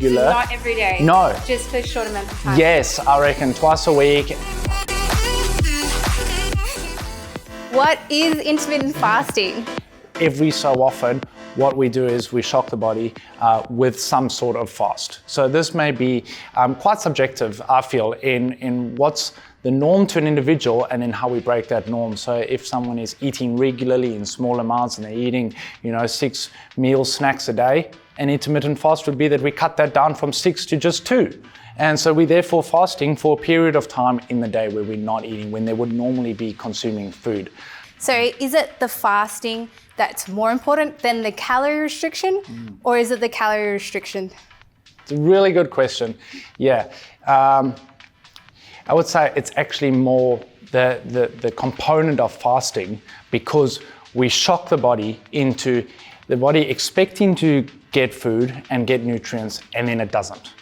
regular. Not every day? No. Just for short amounts of time? Yes, I reckon twice a week. What is intermittent fasting? Every so often, what we do is we shock the body with some sort of fast. So this may be quite subjective, I feel, in what's the norm to an individual and in how we break that norm. So if someone is eating regularly in small amounts and they're eating, 6 meals, snacks a day, an intermittent fast would be that we cut that down from 6 to just 2. And so we're therefore fasting for a period of time in the day where we're not eating, when they would normally be consuming food. So is it the fasting that's more important than the calorie restriction, or is it the calorie restriction? It's a really good question. Yeah. I would say it's actually more the component of fasting, because we shock the body into the body expecting to get food and get nutrients, and then it doesn't.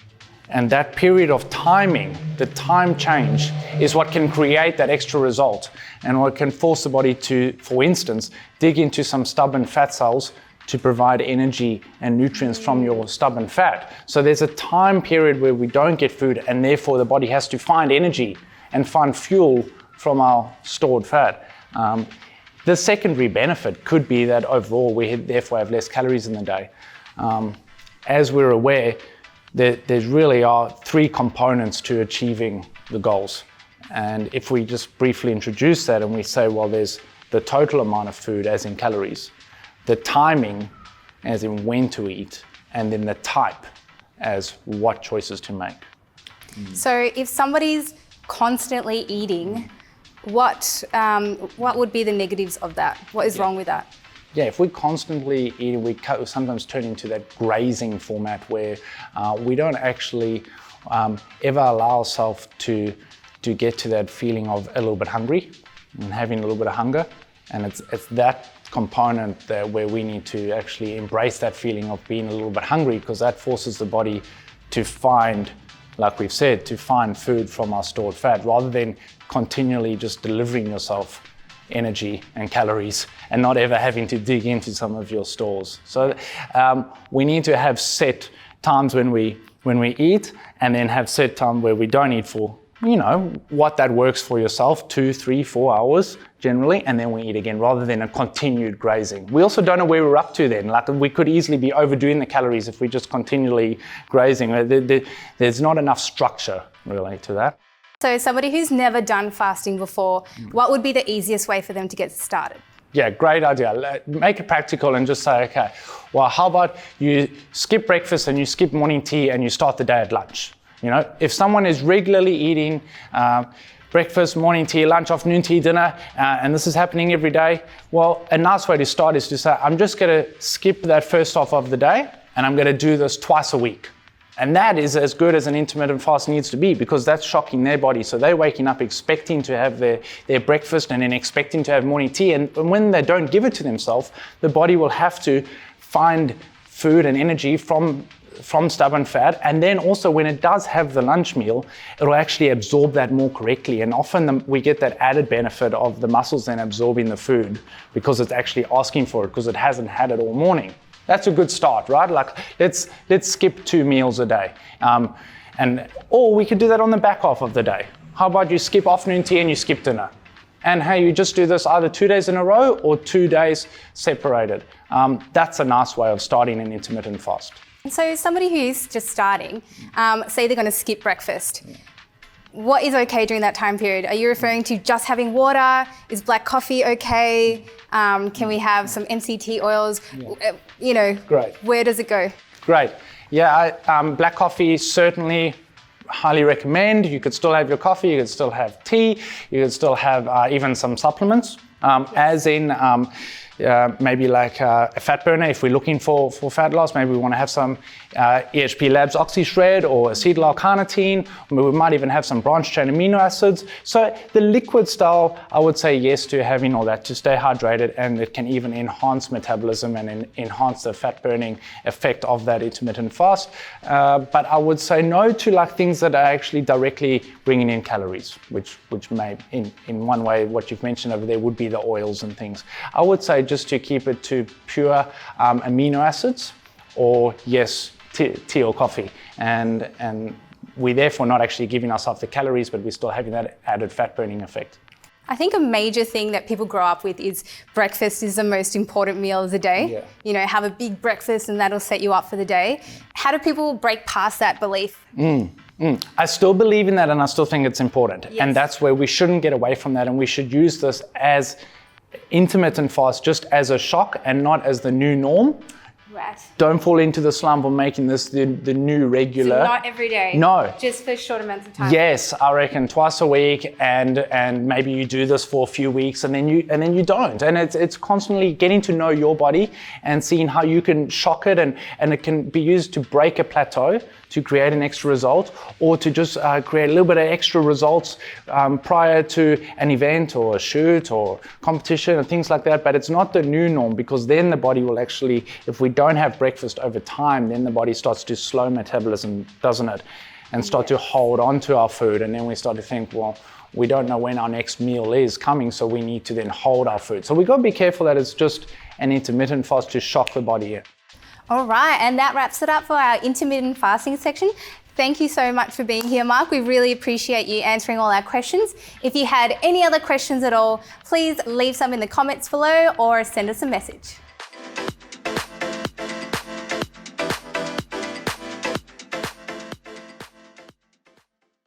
And that period of timing, the time change, is what can create that extra result, and what can force the body to, for instance, dig into some stubborn fat cells to provide energy and nutrients from your stubborn fat. So there's a time period where we don't get food, and therefore the body has to find energy and find fuel from our stored fat. The secondary benefit could be that overall we therefore have less calories in the day. As we're aware, there really are 3 components to achieving the goals. And if we just briefly introduce that and we say, well, there's the total amount of food as in calories, the timing as in when to eat, and then the type as what choices to make. So if somebody's constantly eating, what would be the negatives of that? What is wrong with that? Yeah, if we constantly eat, we sometimes turn into that grazing format where we don't actually ever allow ourselves to get to that feeling of a little bit hungry and having a little bit of hunger. And it's that component there where we need to actually embrace that feeling of being a little bit hungry, because that forces the body to find, like we've said, to find food from our stored fat, rather than continually just delivering yourself energy and calories and not ever having to dig into some of your stores. So we need to have set times when we eat, and then have set time where we don't eat for, what that works for yourself, 2, 3, 4 hours generally, and then we eat again, rather than a continued grazing. We also don't know where we're up to then. Like, we could easily be overdoing the calories if we just continually grazing. There's not enough structure really to that. So somebody who's never done fasting before, what would be the easiest way for them to get started? Yeah, great idea. Make it practical and just say, okay, well, how about you skip breakfast and you skip morning tea and you start the day at lunch? If someone is regularly eating breakfast, morning tea, lunch, afternoon tea, dinner, and this is happening every day, well, a nice way to start is to say, I'm just going to skip that first half of the day, and I'm going to do this twice a week. And that is as good as an intermittent fast needs to be, because that's shocking their body. So they're waking up expecting to have their breakfast and then expecting to have morning tea. And when they don't give it to themselves, the body will have to find food and energy from stubborn fat. And then also when it does have the lunch meal, it'll actually absorb that more correctly. And often we get that added benefit of the muscles then absorbing the food, because it's actually asking for it, because it hasn't had it all morning. That's a good start, right? Like, let's skip 2 meals a day. Or we could do that on the back half of the day. How about you skip afternoon tea and you skip dinner? And hey, you just do this either 2 days in a row or 2 days separated. That's a nice way of starting an intermittent fast. So somebody who's just starting, say they're going to skip breakfast. What is okay during that time period? Are you referring to just having water? Is black coffee okay? Can we have some MCT oils? Yeah. Great. Where does it go? Great. Yeah, black coffee certainly highly recommend. You could still have your coffee, you could still have tea, you could still have even some supplements, as in maybe like a fat burner. If we're looking for fat loss, maybe we want to have some EHP Labs OxyShred or acetyl L-carnitine. We might even have some branched chain amino acids. So the liquid style, I would say yes to having all that to stay hydrated, and it can even enhance metabolism and enhance the fat burning effect of that intermittent fast. But I would say no to like things that are actually directly bringing in calories, which may, in one way, what you've mentioned over there would be the oils and things. I would say just to keep it to pure amino acids, or yes, tea or coffee, and we're therefore not actually giving ourselves the calories, but we're still having that added fat burning effect. I think a major thing that people grow up with is breakfast is the most important meal of the day. Yeah. You know, have a big breakfast and that'll set you up for the day. How do people break past that belief? I still believe in that, and I still think it's important. Yes. And that's where we shouldn't get away from that, and we should use this as intermittent fast just as a shock and not as the new norm. Right. Don't fall into the slump of making this the new regular. So not every day. No. Just for short amounts of time. Yes, I reckon twice a week, and maybe you do this for a few weeks, and then you don't. And it's constantly getting to know your body and seeing how you can shock it, and it can be used to break a plateau, to create an extra result, or to just create a little bit of extra results prior to an event or a shoot or competition and things like that. But it's not the new norm, because then the body will actually, if we don't have breakfast over time, then the body starts to slow metabolism, doesn't it? And start to hold on to our food. And then we start to think, well, we don't know when our next meal is coming, so we need to then hold our food. So we've got to be careful that it's just an intermittent fast to shock the body. All right, and that wraps it up for our intermittent fasting section. Thank you so much for being here, Mark. We really appreciate you answering all our questions. If you had any other questions at all, please leave some in the comments below or send us a message.